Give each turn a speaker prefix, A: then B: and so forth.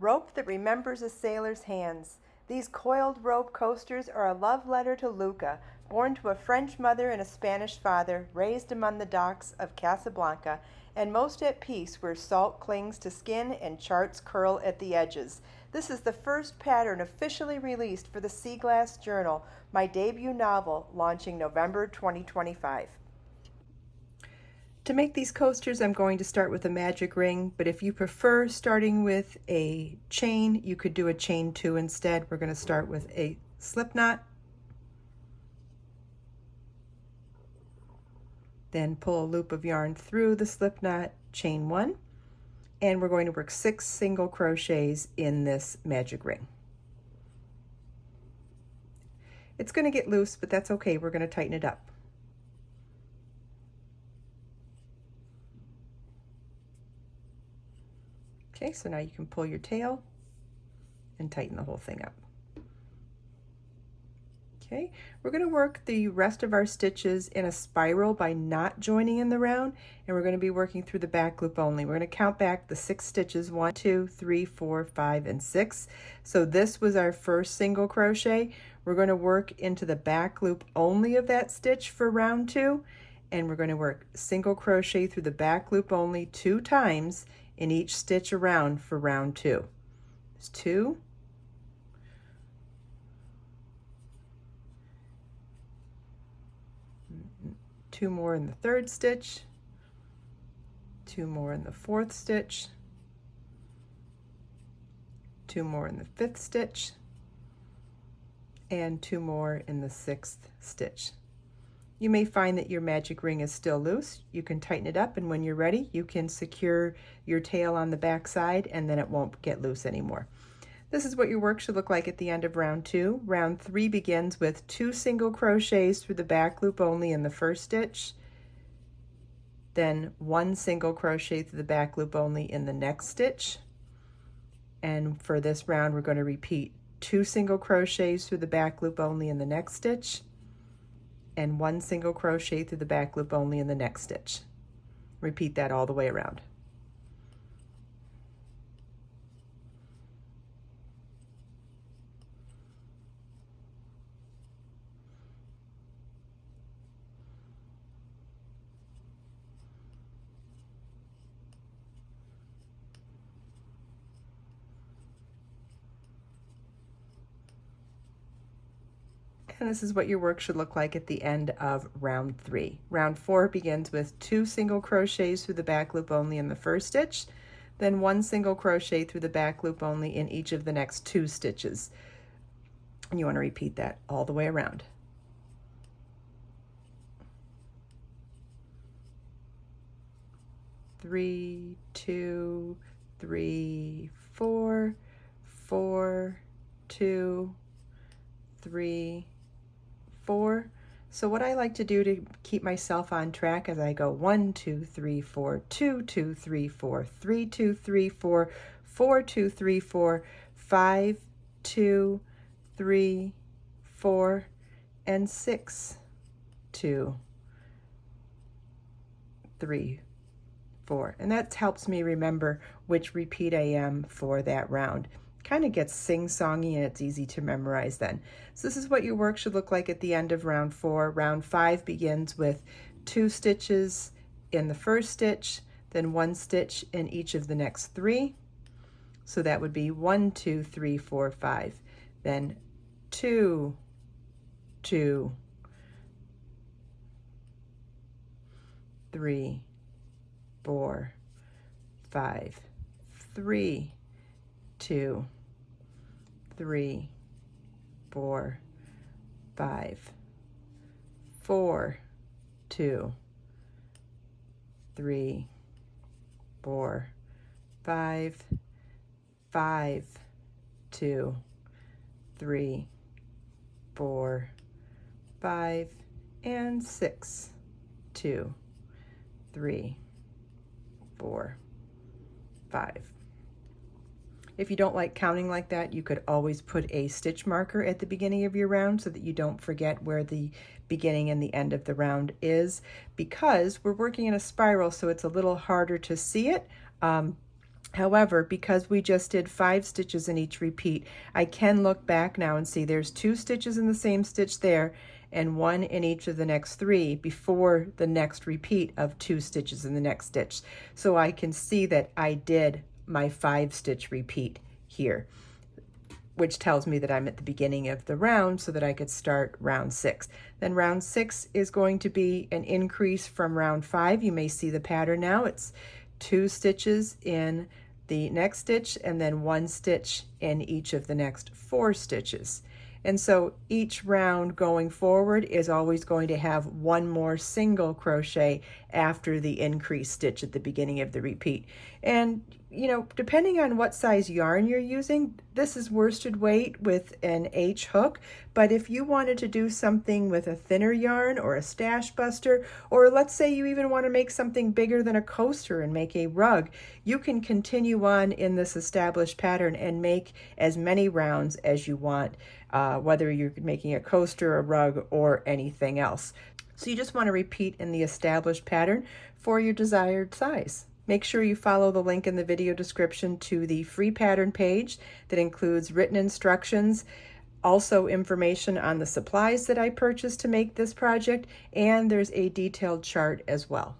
A: Rope that remembers a sailor's hands. These coiled rope coasters are a love letter to Luca, born to a French mother and a Spanish father, raised among the docks of Casablanca, and most at peace where salt clings to skin and charts curl at the edges. This is the first pattern officially released for the Sea Glass Journal, my debut novel, launching November 2025. To make these coasters, I'm going to start with a magic ring, but if you prefer starting with a chain, you could do a chain 2 instead. We're going to start with a slip knot, then pull a loop of yarn through the slip knot, chain 1, and we're going to work 6 single crochets in this magic ring. It's going to get loose, but that's okay. We're going to tighten it up. Okay, so now you can pull your tail and tighten the whole thing up. Okay, we're going to work the rest of our stitches in a spiral by not joining in the round, and we're going to be working through the back loop only. We're going to count back the 6 stitches, 1, 2, 3, 4, 5, and 6. So this was our first single crochet. We're going to work into the back loop only of that stitch for round 2, and we're going to work single crochet through the back loop only 2 times in each stitch around for round 2. There's 2, 2 more in the 3rd stitch, 2 more in the 4th stitch, 2 more in the 5th stitch, and 2 more in the 6th stitch. You may find that your magic ring is still loose. You can tighten it up, and when you're ready, you can secure your tail on the back side, and then it won't get loose anymore. This is what your work should look like at the end of round 2. Round 3 begins with 2 single crochets through the back loop only in the 1st stitch, then 1 single crochet through the back loop only in the next stitch. And for this round, we're going to repeat 2 single crochets through the back loop only in the next stitch, and 1 single crochet through the back loop only in the next stitch. Repeat that all the way around. And this is what your work should look like at the end of round 3. Round 4 begins with 2 single crochets through the back loop only in the 1st stitch, then 1 single crochet through the back loop only in each of the next 2 stitches. And you want to repeat that all the way around. Three, 2, 3, 4, 4, 2, 3, 4. So what I like to do to keep myself on track is I go 1, 2, 3, 4, 2, 2, 3, 4, 3, 2, 3, 4, 4, 2, 3, 4, 5, 2, 3, 4, and 6, 2, 3, 4. And that helps me remember which repeat I am for that round. Kind of gets sing-songy, and it's easy to memorize then. So this is what your work should look like at the end of round 4. Round 5 begins with 2 stitches in the 1st stitch, then 1 stitch in each of the next 3. So that would be 1, 2, 3, 4, 5. Then 2, 2, 3, 4, 5, 3, 2, 3, 4, 5, 4, 2, 3, 4, 5, 5, 2, 3, 4, 5, and 6, 2, 3, 4, 5. If you don't like counting like that, you could always put a stitch marker at the beginning of your round so that you don't forget where the beginning and the end of the round is, because we're working in a spiral, so it's a little harder to see it. However, because we just did 5 stitches in each repeat, I can look back now and see there's 2 stitches in the same stitch there and 1 in each of the next 3 before the next repeat of 2 stitches in the next stitch. So I can see that I did my 5 stitch repeat here, which tells me that I'm at the beginning of the round so that I could start round 6. Then round 6 is going to be an increase from round 5. You may see the pattern now. It's 2 stitches in the next stitch and then 1 stitch in each of the next 4 stitches. And so each round going forward is always going to have 1 more single crochet after the increased stitch at the beginning of the repeat. And you know, depending on what size yarn you're using, this is worsted weight with an H hook, but if you wanted to do something with a thinner yarn or a stash buster, or let's say you even want to make something bigger than a coaster and make a rug, you can continue on in this established pattern and make as many rounds as you want, whether you're making a coaster, a rug, or anything else. So you just want to repeat in the established pattern for your desired size. Make sure you follow the link in the video description to the free pattern page that includes written instructions, also information on the supplies that I purchased to make this project, and there's a detailed chart as well.